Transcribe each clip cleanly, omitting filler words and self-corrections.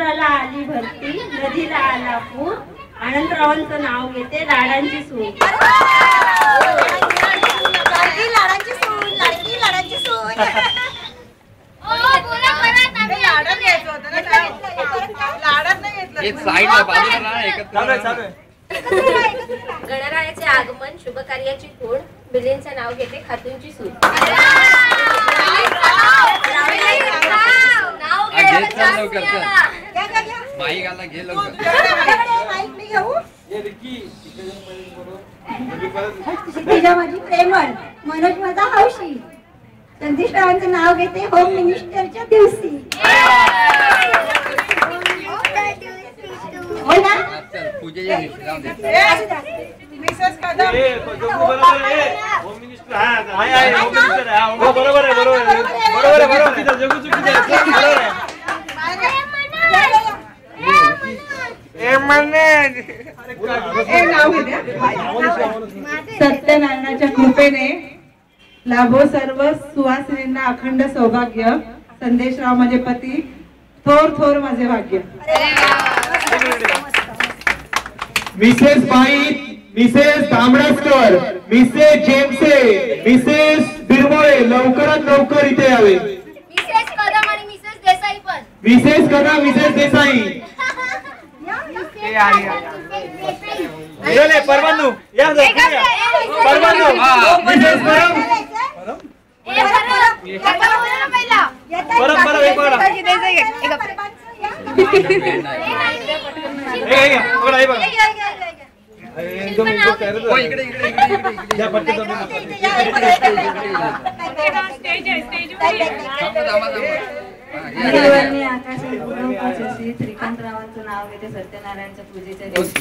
समुद्राला आली भरती, नदीला आला पूर, अनंतरावांचं नाव घेते लाडांची सून. लाडांची सून, लाडांची सून. गणरायाचे आगमन, शुभ कार्याची खूण, मिलींचं नाव घेते खातूंची सून. माझी प्रेमळ, मनोज माझा हौशी, संदेशरावांचं नाव घेते होम मिनिस्टरच्या दिवशी. हो ना? सत्यनारायणाच्या कृपेने लाभो सर्व सुवासिनींना अखंड सौभाग्य. संदेशराव माझे पती, थोर थोर माझे भाग्य. मिसेस बाई, मिसेस दामडासकर, मिसेस जेमसे, मिसेस बिरबोळे लवकरात लवकर इथे यावे. मिसेस कदम आणि मिसेस देसाई पण. Mrs Kadam, Mrs Desai. परवानू या परवानू मिसेस कदम. श्रीकांतरावांचं नाव घेते सत्यनारायणच्या पूजेच्या दिवशी.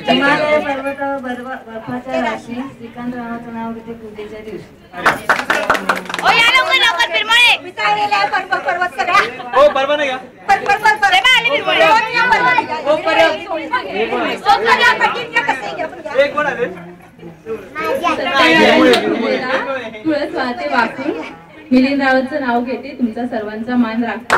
हिमालय पर्वतावर बर्फाच्या राशी, श्रीकांतरावांचं नाव घेते पूजेच्या दिवशी. तुळस वाहते वाकून, मिलिंदरावांचं नाव घेते तुमचा सर्वांचा मान राखते.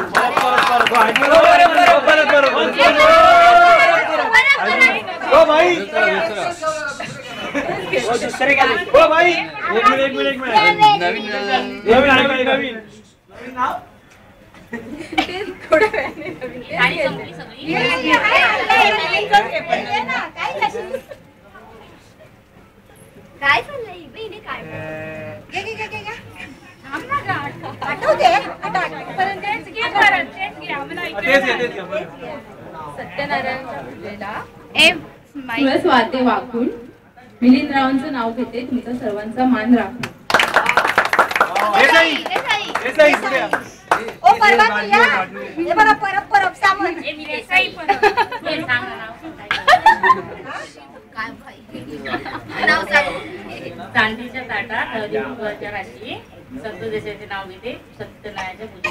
काय चाललंय बहिणी? काय सत्यनारायणच्या पूजेला तुळस वाहते वाकून, मिलिंदरावांचं नाव घेते तुमचा सर्वांचा मान राखून. चांदीच्या ताटात हळदी कुंकवाच्या राशी, संतोष देसाईचे नाव घेते सत्यनारायणच्या पूजेला.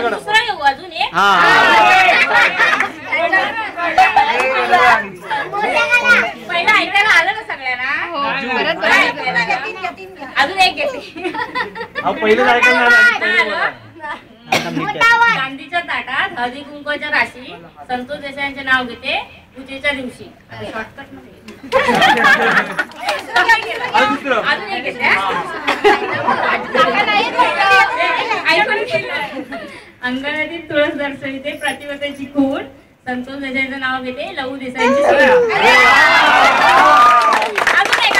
दुसरा येऊ अजून एक. पहिला ऐकायला आलं ना सगळ्यांना? अजून एक घेते. चांदीच्या ताटात हळदी कुंकवाच्या राशी, संतोष देसाईंचे नाव घेते पूजेच्या दिवशी. शॉर्टकट मध्ये अजून एक घेते. अंगणातील तुळस दर्शविते प्रतिवतेची खूण, संतोष देसाईंचं नाव घेते लहू देसाईंची सून. अजून एक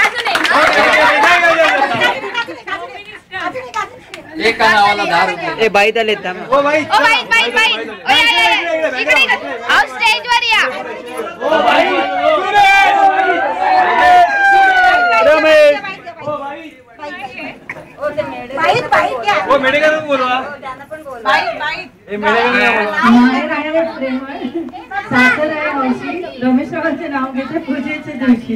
एका नावाला 10 रुपये. ए बाई त्याला येतात. ओ बाई इकडे स्टेज वर या. ओ बाई ओ मेडिकल बोलवा. रमेशरावांचे नाव घेते पूजेच्या दिवशी.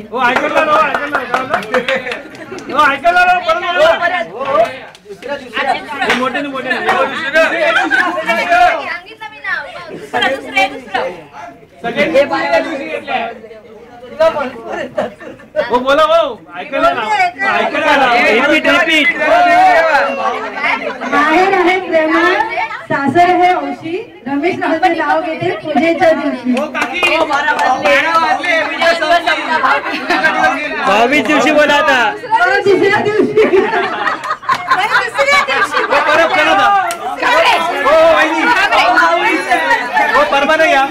बोला भाऊ. माहेर आहे प्रेमळ, सासर आहे औशी. रमेश रावचे नाव घेते पूजेच्या दिवशी. 22 दिवशी बोला आता. तिसऱ्या दिवशी. परवा या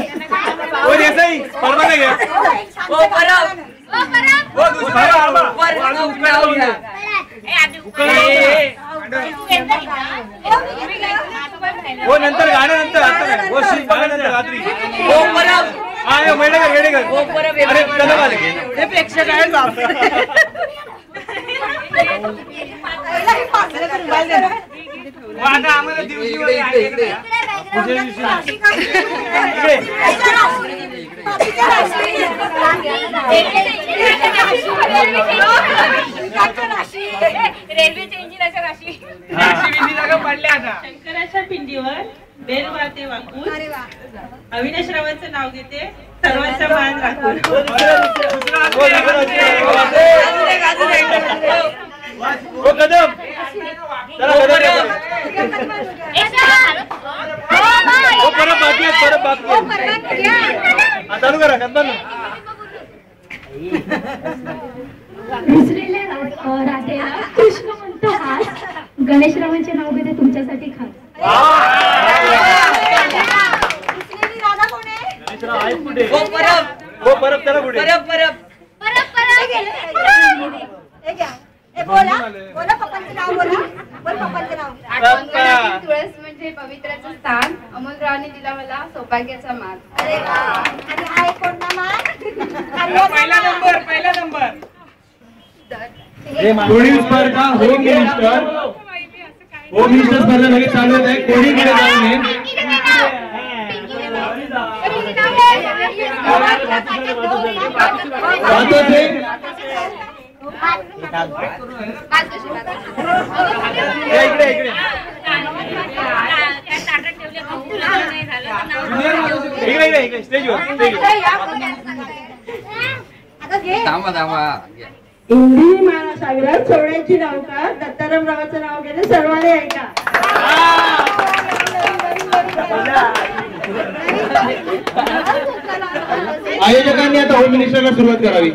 परवा घ्या. नंतर गाण्यानंतर रात्री हे प्रेक्षक आहेत आता आम्हाला रेल्वेच्या इंजिनाच्या राशी पडल्या आता. शंकराच्या पिंडीवर बेल वाते वाकून अविनाश रावांचं नाव घेते सर्वांचा मान राखून. कदम परत चालू करा विसरलेल्या राधेला कृष्ण म्हणतो हास. गणेशरावांचे नाव घेते तुमच्यासाठी खास. परत त्याला पुढे बोला पप्पांचं नाव बोला. बोल पप्पांचं नाव. तुळस म्हणजे पवित्राचं स्थान. अमोलरावांनी दिला मला सौभाग्याचा मान. अरे वा. आणि हा एक कोणता मान? पहिला नंबर. कोणी स्पर्धा होम मिनिस्टर स्पर्धा लगेच चालू होत आहे. कोणीकडे जाऊ नये. इंद्री महासागरात सोहळ्याची नौका. दत्ताराम रावाचं नाव घेते सर्वांनी ऐका. आयोजकांनी आता होम मिनिस्टरला सुरुवात करावी.